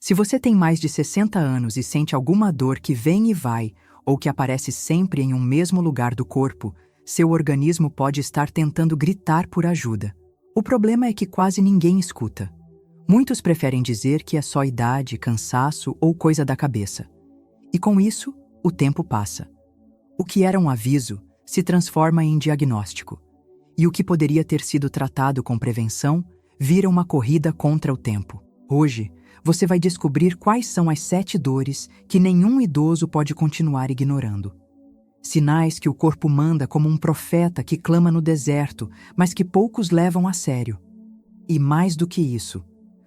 Se você tem mais de 60 anos e sente alguma dor que vem e vai, ou que aparece sempre em um mesmo lugar do corpo, seu organismo pode estar tentando gritar por ajuda. O problema é que quase ninguém escuta. Muitos preferem dizer que é só idade, cansaço ou coisa da cabeça. E com isso, o tempo passa. O que era um aviso se transforma em diagnóstico. E o que poderia ter sido tratado com prevenção vira uma corrida contra o tempo. Hoje, você vai descobrir quais são as 7 dores que nenhum idoso pode continuar ignorando. Sinais que o corpo manda como um profeta que clama no deserto, mas que poucos levam a sério. E mais do que isso,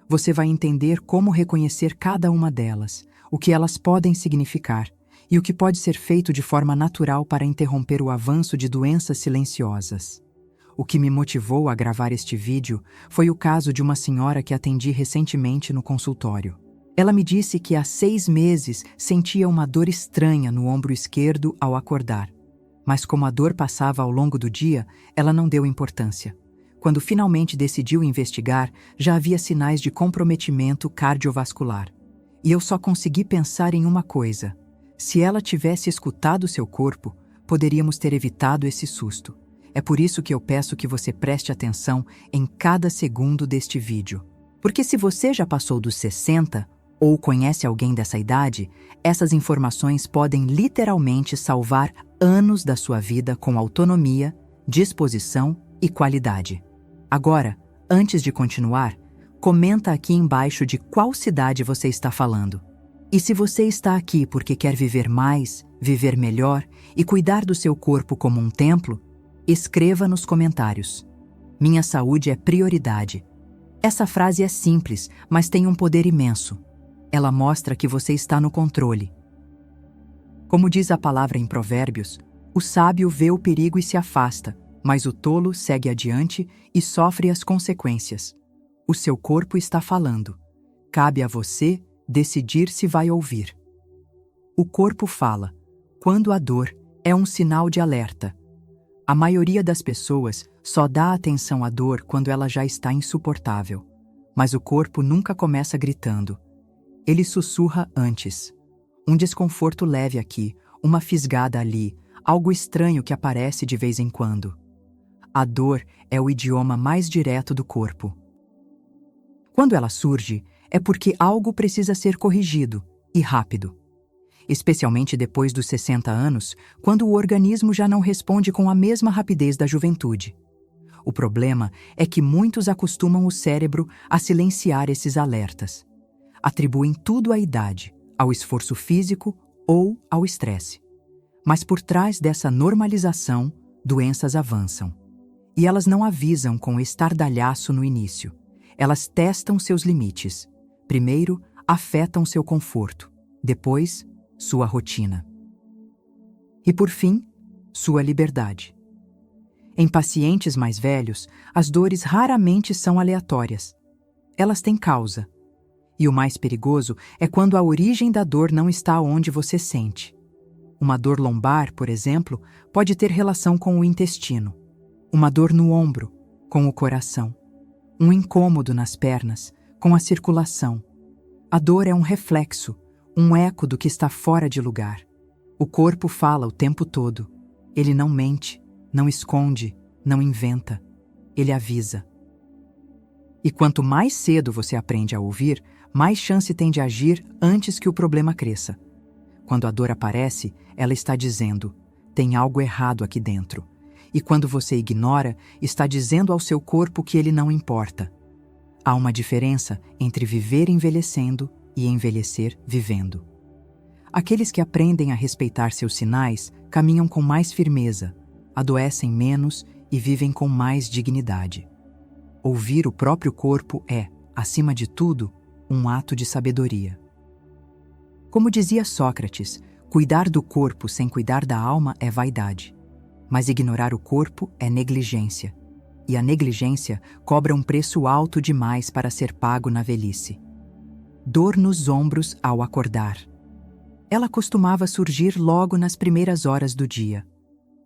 você vai entender como reconhecer cada uma delas, o que elas podem significar e o que pode ser feito de forma natural para interromper o avanço de doenças silenciosas. O que me motivou a gravar este vídeo foi o caso de uma senhora que atendi recentemente no consultório. Ela me disse que há 6 meses sentia uma dor estranha no ombro esquerdo ao acordar. Mas como a dor passava ao longo do dia, ela não deu importância. Quando finalmente decidiu investigar, já havia sinais de comprometimento cardiovascular. E eu só consegui pensar em uma coisa. Se ela tivesse escutado seu corpo, poderíamos ter evitado esse susto. É por isso que eu peço que você preste atenção em cada segundo deste vídeo. Porque se você já passou dos 60 ou conhece alguém dessa idade, essas informações podem literalmente salvar anos da sua vida com autonomia, disposição e qualidade. Agora, antes de continuar, comenta aqui embaixo de qual cidade você está falando. E se você está aqui porque quer viver mais, viver melhor e cuidar do seu corpo como um templo, escreva nos comentários. Minha saúde é prioridade. Essa frase é simples, mas tem um poder imenso. Ela mostra que você está no controle. Como diz a palavra em Provérbios, o sábio vê o perigo e se afasta, mas o tolo segue adiante e sofre as consequências. O seu corpo está falando. Cabe a você decidir se vai ouvir. O corpo fala. Quando a dor é um sinal de alerta. A maioria das pessoas só dá atenção à dor quando ela já está insuportável. Mas o corpo nunca começa gritando. Ele sussurra antes. Um desconforto leve aqui, uma fisgada ali, algo estranho que aparece de vez em quando. A dor é o idioma mais direto do corpo. Quando ela surge, é porque algo precisa ser corrigido, e rápido. Especialmente depois dos 60 anos, quando o organismo já não responde com a mesma rapidez da juventude. O problema é que muitos acostumam o cérebro a silenciar esses alertas. Atribuem tudo à idade, ao esforço físico ou ao estresse. Mas por trás dessa normalização, doenças avançam. E elas não avisam com estardalhaço no início. Elas testam seus limites. Primeiro, afetam seu conforto. Depois, sua rotina. E por fim, sua liberdade. Em pacientes mais velhos, as dores raramente são aleatórias. Elas têm causa. E o mais perigoso é quando a origem da dor não está onde você sente. Uma dor lombar, por exemplo, pode ter relação com o intestino. Uma dor no ombro, com o coração. Um incômodo nas pernas, com a circulação. A dor é um reflexo, um eco do que está fora de lugar. O corpo fala o tempo todo. Ele não mente, não esconde, não inventa. Ele avisa. E quanto mais cedo você aprende a ouvir, mais chance tem de agir antes que o problema cresça. Quando a dor aparece, ela está dizendo: tem algo errado aqui dentro. E quando você ignora, está dizendo ao seu corpo que ele não importa. Há uma diferença entre viver envelhecendo e envelhecer vivendo. Aqueles que aprendem a respeitar seus sinais caminham com mais firmeza, adoecem menos e vivem com mais dignidade. Ouvir o próprio corpo é, acima de tudo, um ato de sabedoria. Como dizia Sócrates, cuidar do corpo sem cuidar da alma é vaidade. Mas ignorar o corpo é negligência. E a negligência cobra um preço alto demais para ser pago na velhice. Dor nos ombros ao acordar. Ela costumava surgir logo nas primeiras horas do dia.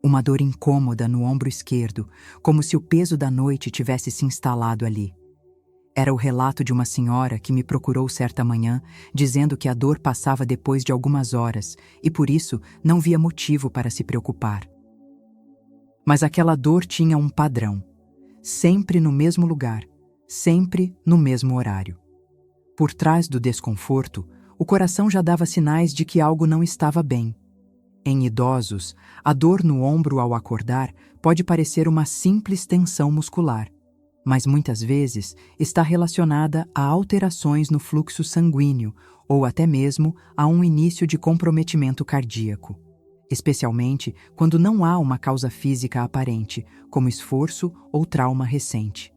Uma dor incômoda no ombro esquerdo, como se o peso da noite tivesse se instalado ali. Era o relato de uma senhora que me procurou certa manhã, dizendo que a dor passava depois de algumas horas e por isso não via motivo para se preocupar. Mas aquela dor tinha um padrão, sempre no mesmo lugar, sempre no mesmo horário. Por trás do desconforto, o coração já dava sinais de que algo não estava bem. Em idosos, a dor no ombro ao acordar pode parecer uma simples tensão muscular, mas muitas vezes está relacionada a alterações no fluxo sanguíneo ou até mesmo a um início de comprometimento cardíaco, especialmente quando não há uma causa física aparente, como esforço ou trauma recente.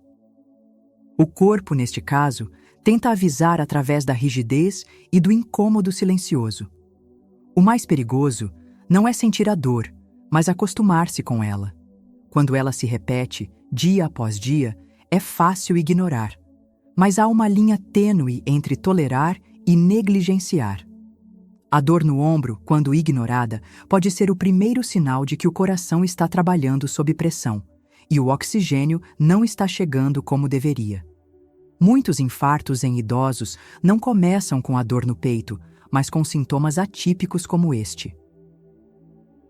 O corpo, neste caso, tenta avisar através da rigidez e do incômodo silencioso. O mais perigoso não é sentir a dor, mas acostumar-se com ela. Quando ela se repete, dia após dia, é fácil ignorar. Mas há uma linha tênue entre tolerar e negligenciar. A dor no ombro, quando ignorada, pode ser o primeiro sinal de que o coração está trabalhando sob pressão e o oxigênio não está chegando como deveria. Muitos infartos em idosos não começam com a dor no peito, mas com sintomas atípicos como este.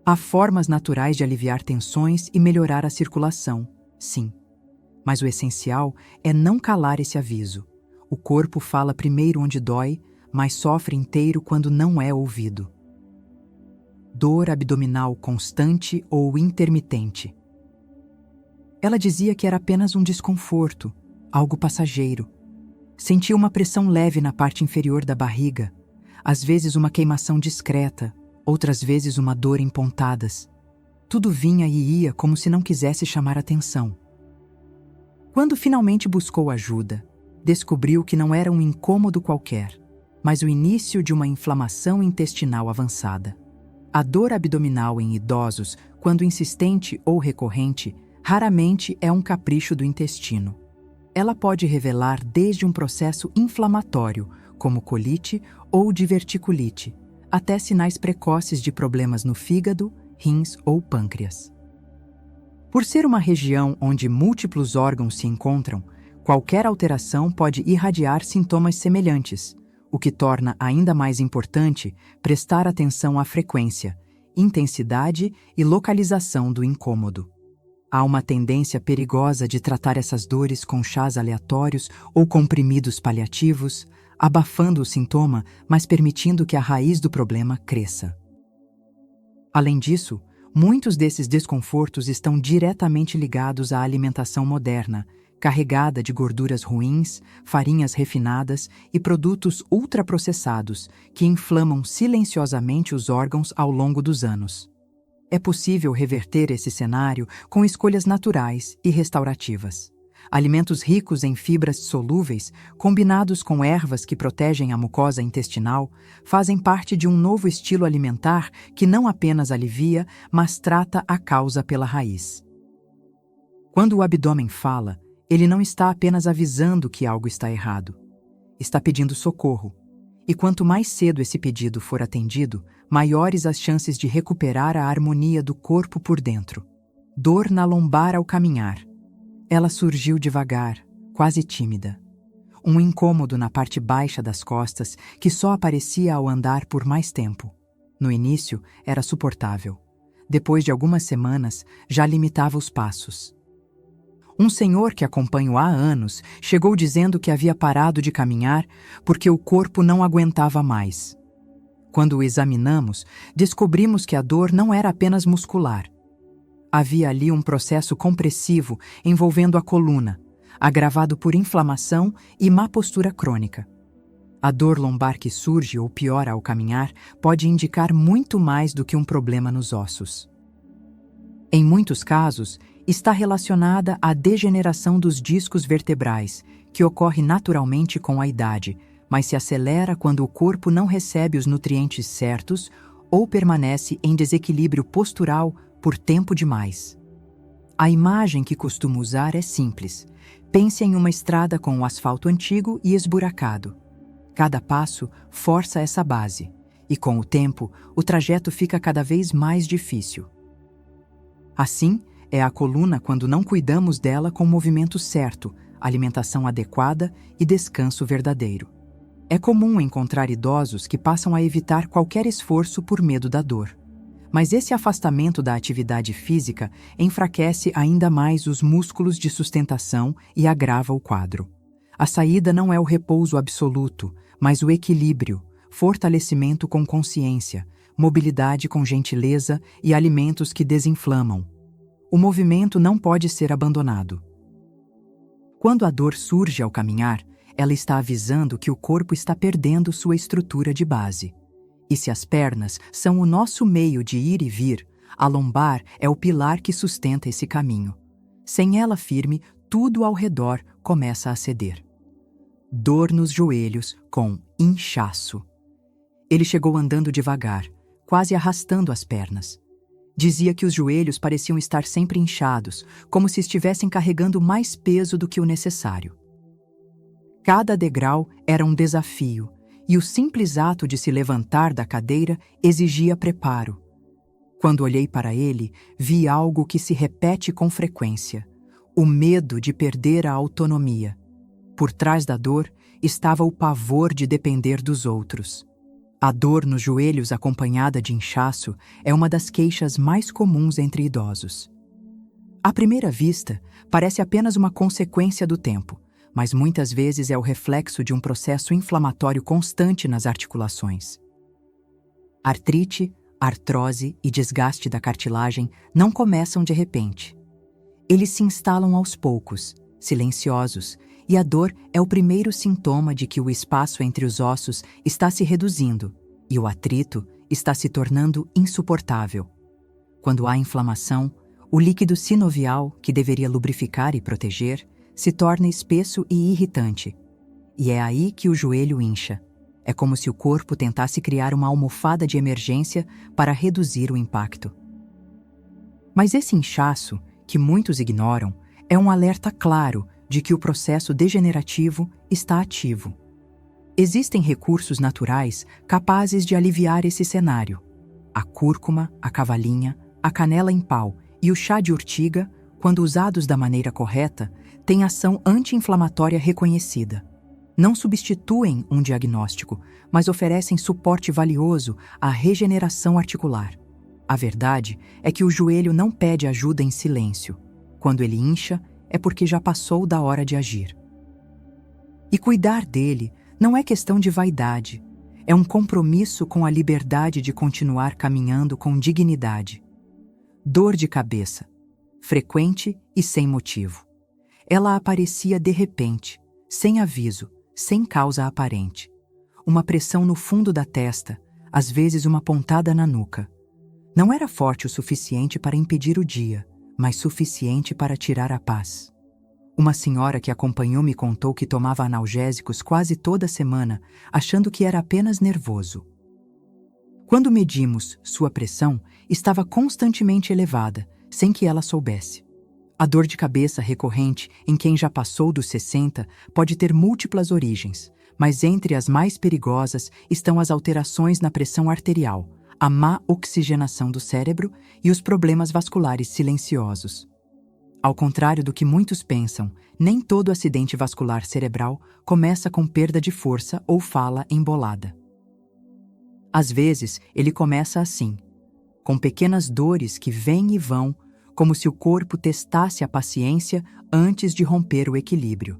Há formas naturais de aliviar tensões e melhorar a circulação, sim. Mas o essencial é não calar esse aviso. O corpo fala primeiro onde dói, mas sofre inteiro quando não é ouvido. Dor abdominal constante ou intermitente. Ela dizia que era apenas um desconforto, algo passageiro. Sentia uma pressão leve na parte inferior da barriga, às vezes uma queimação discreta, outras vezes uma dor em pontadas. Tudo vinha e ia como se não quisesse chamar atenção. Quando finalmente buscou ajuda, descobriu que não era um incômodo qualquer, mas o início de uma inflamação intestinal avançada. A dor abdominal em idosos, quando insistente ou recorrente, raramente é um capricho do intestino. Ela pode revelar desde um processo inflamatório, como colite ou diverticulite, até sinais precoces de problemas no fígado, rins ou pâncreas. Por ser uma região onde múltiplos órgãos se encontram, qualquer alteração pode irradiar sintomas semelhantes, o que torna ainda mais importante prestar atenção à frequência, intensidade e localização do incômodo. Há uma tendência perigosa de tratar essas dores com chás aleatórios ou comprimidos paliativos, abafando o sintoma, mas permitindo que a raiz do problema cresça. Além disso, muitos desses desconfortos estão diretamente ligados à alimentação moderna, carregada de gorduras ruins, farinhas refinadas e produtos ultraprocessados que inflamam silenciosamente os órgãos ao longo dos anos. É possível reverter esse cenário com escolhas naturais e restaurativas. Alimentos ricos em fibras solúveis, combinados com ervas que protegem a mucosa intestinal, fazem parte de um novo estilo alimentar que não apenas alivia, mas trata a causa pela raiz. Quando o abdômen fala, ele não está apenas avisando que algo está errado. Está pedindo socorro. E quanto mais cedo esse pedido for atendido, maiores as chances de recuperar a harmonia do corpo por dentro. Dor na lombar ao caminhar. Ela surgiu devagar, quase tímida. Um incômodo na parte baixa das costas que só aparecia ao andar por mais tempo. No início, era suportável. Depois de algumas semanas, já limitava os passos. Um senhor que acompanho há anos chegou dizendo que havia parado de caminhar porque o corpo não aguentava mais. Quando o examinamos, descobrimos que a dor não era apenas muscular. Havia ali um processo compressivo envolvendo a coluna, agravado por inflamação e má postura crônica. A dor lombar que surge ou piora ao caminhar pode indicar muito mais do que um problema nos ossos. Em muitos casos, está relacionada à degeneração dos discos vertebrais, que ocorre naturalmente com a idade, mas se acelera quando o corpo não recebe os nutrientes certos ou permanece em desequilíbrio postural por tempo demais. A imagem que costumo usar é simples. Pense em uma estrada com um asfalto antigo e esburacado. Cada passo força essa base, e com o tempo, o trajeto fica cada vez mais difícil. Assim, é a coluna quando não cuidamos dela com o movimento certo, alimentação adequada e descanso verdadeiro. É comum encontrar idosos que passam a evitar qualquer esforço por medo da dor. Mas esse afastamento da atividade física enfraquece ainda mais os músculos de sustentação e agrava o quadro. A saída não é o repouso absoluto, mas o equilíbrio, fortalecimento com consciência, mobilidade com gentileza e alimentos que desinflamam. O movimento não pode ser abandonado. Quando a dor surge ao caminhar, ela está avisando que o corpo está perdendo sua estrutura de base. E se as pernas são o nosso meio de ir e vir, a lombar é o pilar que sustenta esse caminho. Sem ela firme, tudo ao redor começa a ceder. Dor nos joelhos com inchaço. Ele chegou andando devagar, quase arrastando as pernas. Dizia que os joelhos pareciam estar sempre inchados, como se estivessem carregando mais peso do que o necessário. Cada degrau era um desafio, e o simples ato de se levantar da cadeira exigia preparo. Quando olhei para ele, vi algo que se repete com frequência: o medo de perder a autonomia. Por trás da dor estava o pavor de depender dos outros. A dor nos joelhos acompanhada de inchaço é uma das queixas mais comuns entre idosos. À primeira vista, parece apenas uma consequência do tempo, mas muitas vezes é o reflexo de um processo inflamatório constante nas articulações. Artrite, artrose e desgaste da cartilagem não começam de repente. Eles se instalam aos poucos, silenciosos, e a dor é o primeiro sintoma de que o espaço entre os ossos está se reduzindo e o atrito está se tornando insuportável. Quando há inflamação, o líquido sinovial, que deveria lubrificar e proteger, se torna espesso e irritante. E é aí que o joelho incha. É como se o corpo tentasse criar uma almofada de emergência para reduzir o impacto. Mas esse inchaço, que muitos ignoram, é um alerta claro de que o processo degenerativo está ativo. Existem recursos naturais capazes de aliviar esse cenário. A cúrcuma, a cavalinha, a canela em pau e o chá de urtiga, quando usados da maneira correta, têm ação anti-inflamatória reconhecida. Não substituem um diagnóstico, mas oferecem suporte valioso à regeneração articular. A verdade é que o joelho não pede ajuda em silêncio. Quando ele incha, é porque já passou da hora de agir. E cuidar dele não é questão de vaidade, é um compromisso com a liberdade de continuar caminhando com dignidade. Dor de cabeça, frequente e sem motivo. Ela aparecia de repente, sem aviso, sem causa aparente. Uma pressão no fundo da testa, às vezes uma pontada na nuca. Não era forte o suficiente para impedir o dia, mas suficiente para tirar a paz. Uma senhora que acompanhou me contou que tomava analgésicos quase toda semana, achando que era apenas nervoso. Quando medimos sua pressão, estava constantemente elevada, sem que ela soubesse. A dor de cabeça recorrente em quem já passou dos 60 pode ter múltiplas origens, mas entre as mais perigosas estão as alterações na pressão arterial, a má oxigenação do cérebro e os problemas vasculares silenciosos. Ao contrário do que muitos pensam, nem todo acidente vascular cerebral começa com perda de força ou fala embolada. Às vezes, ele começa assim, com pequenas dores que vêm e vão, como se o corpo testasse a paciência antes de romper o equilíbrio.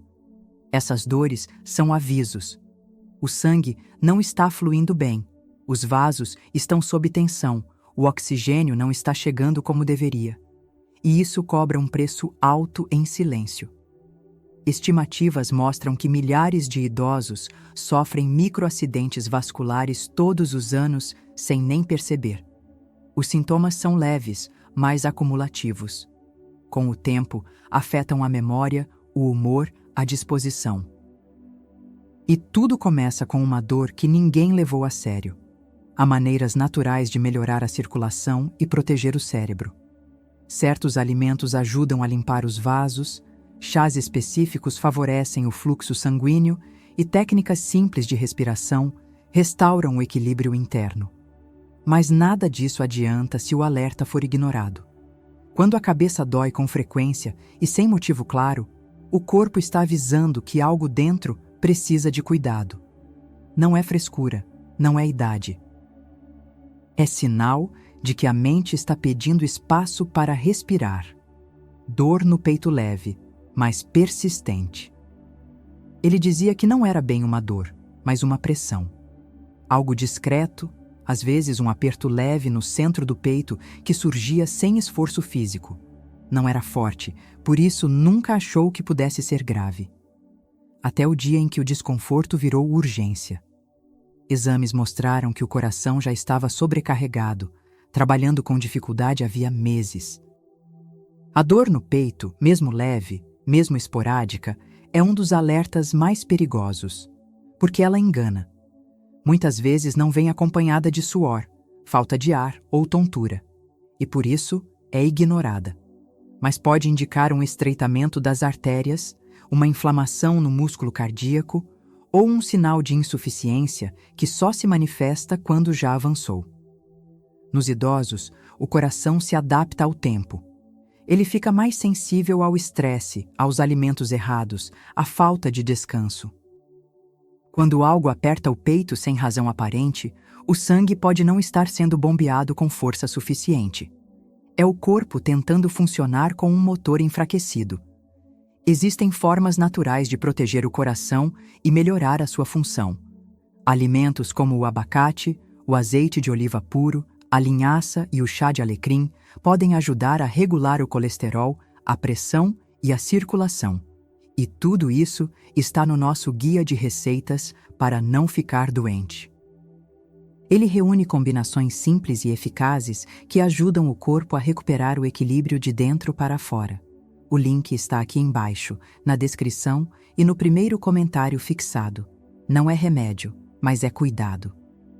Essas dores são avisos. O sangue não está fluindo bem, os vasos estão sob tensão, o oxigênio não está chegando como deveria. E isso cobra um preço alto em silêncio. Estimativas mostram que milhares de idosos sofrem microacidentes vasculares todos os anos sem nem perceber. Os sintomas são leves, mas acumulativos. Com o tempo, afetam a memória, o humor, a disposição. E tudo começa com uma dor que ninguém levou a sério. Há maneiras naturais de melhorar a circulação e proteger o cérebro. Certos alimentos ajudam a limpar os vasos, chás específicos favorecem o fluxo sanguíneo e técnicas simples de respiração restauram o equilíbrio interno. Mas nada disso adianta se o alerta for ignorado. Quando a cabeça dói com frequência e sem motivo claro, O corpo está avisando que algo dentro precisa de cuidado. Não é frescura, não é idade. É sinal de que a mente está pedindo espaço para respirar. Dor no peito leve, mas persistente. Ele dizia que não era bem uma dor, mas uma pressão. Algo discreto, às vezes um aperto leve no centro do peito que surgia sem esforço físico. Não era forte, por isso nunca achou que pudesse ser grave. Até o dia em que o desconforto virou urgência. Exames mostraram que o coração já estava sobrecarregado, trabalhando com dificuldade havia meses. A dor no peito, mesmo leve, mesmo esporádica, é um dos alertas mais perigosos, porque ela engana. Muitas vezes não vem acompanhada de suor, falta de ar ou tontura, e por isso é ignorada. Mas pode indicar um estreitamento das artérias, uma inflamação no músculo cardíaco ou um sinal de insuficiência que só se manifesta quando já avançou. Nos idosos, o coração se adapta ao tempo. Ele fica mais sensível ao estresse, aos alimentos errados, à falta de descanso. Quando algo aperta o peito sem razão aparente, o sangue pode não estar sendo bombeado com força suficiente. É o corpo tentando funcionar com um motor enfraquecido. Existem formas naturais de proteger o coração e melhorar a sua função. Alimentos como o abacate, o azeite de oliva puro, a linhaça e o chá de alecrim podem ajudar a regular o colesterol, a pressão e a circulação. E tudo isso está no nosso guia de receitas para não ficar doente. Ele reúne combinações simples e eficazes que ajudam o corpo a recuperar o equilíbrio de dentro para fora. O link está aqui embaixo, na descrição e no primeiro comentário fixado. Não é remédio, mas é cuidado.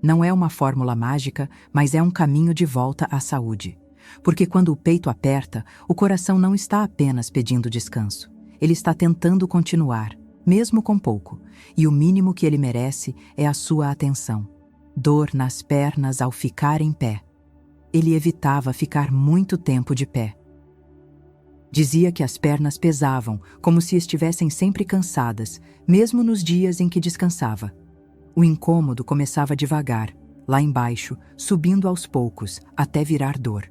Não é uma fórmula mágica, mas é um caminho de volta à saúde. Porque quando o peito aperta, o coração não está apenas pedindo descanso. Ele está tentando continuar, mesmo com pouco, e o mínimo que ele merece é a sua atenção. Dor nas pernas ao ficar em pé. Ele evitava ficar muito tempo de pé. Dizia que as pernas pesavam, como se estivessem sempre cansadas, mesmo nos dias em que descansava. O incômodo começava devagar, lá embaixo, subindo aos poucos, até virar dor.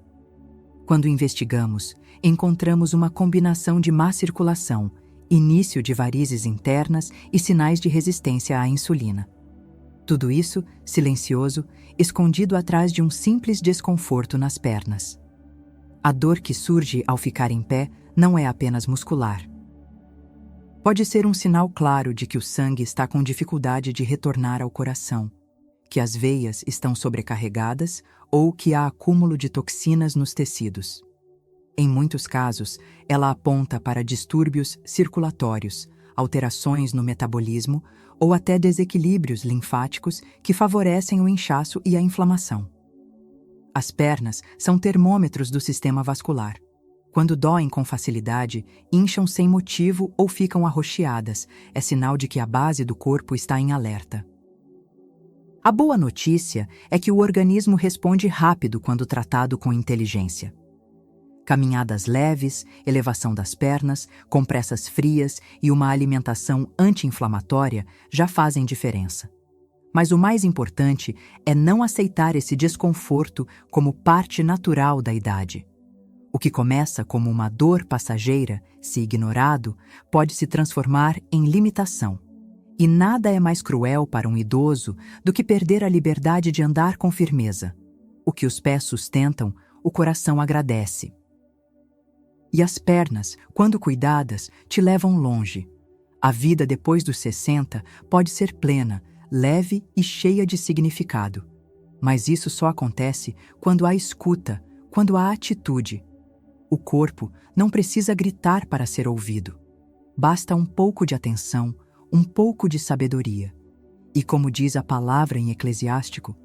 Quando investigamos, encontramos uma combinação de má circulação, início de varizes internas e sinais de resistência à insulina. Tudo isso, silencioso, escondido atrás de um simples desconforto nas pernas. A dor que surge ao ficar em pé não é apenas muscular. Pode ser um sinal claro de que o sangue está com dificuldade de retornar ao coração, que as veias estão sobrecarregadas ou que há acúmulo de toxinas nos tecidos. Em muitos casos, ela aponta para distúrbios circulatórios, alterações no metabolismo ou até desequilíbrios linfáticos que favorecem o inchaço e a inflamação. As pernas são termômetros do sistema vascular. Quando doem com facilidade, incham sem motivo ou ficam arroxeadas, é sinal de que a base do corpo está em alerta. A boa notícia é que o organismo responde rápido quando tratado com inteligência. Caminhadas leves, elevação das pernas, compressas frias e uma alimentação anti-inflamatória já fazem diferença. Mas o mais importante é não aceitar esse desconforto como parte natural da idade. O que começa como uma dor passageira, se ignorado, pode se transformar em limitação. E nada é mais cruel para um idoso do que perder a liberdade de andar com firmeza. O que os pés sustentam, o coração agradece. E as pernas, quando cuidadas, te levam longe. A vida depois dos 60 pode ser plena, leve e cheia de significado. Mas isso só acontece quando há escuta, quando há atitude. O corpo não precisa gritar para ser ouvido. Basta um pouco de atenção, um pouco de sabedoria. E como diz a palavra em Eclesiástico,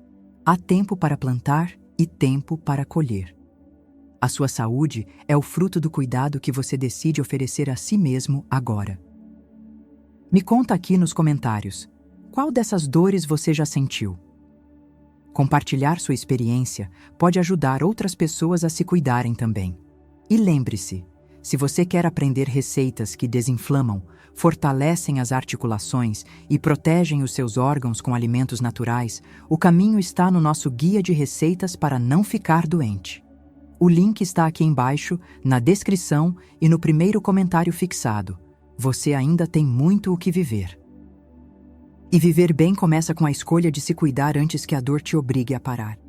há tempo para plantar e tempo para colher. A sua saúde é o fruto do cuidado que você decide oferecer a si mesmo agora. Me conta aqui nos comentários, qual dessas dores você já sentiu? Compartilhar sua experiência pode ajudar outras pessoas a se cuidarem também. E lembre-se, Se você quer aprender receitas que desinflamam, fortalecem as articulações e protegem os seus órgãos com alimentos naturais, o caminho está no nosso guia de receitas para não ficar doente. O link está aqui embaixo, na descrição e no primeiro comentário fixado. Você ainda tem muito o que viver. E viver bem começa com a escolha de se cuidar antes que a dor te obrigue a parar.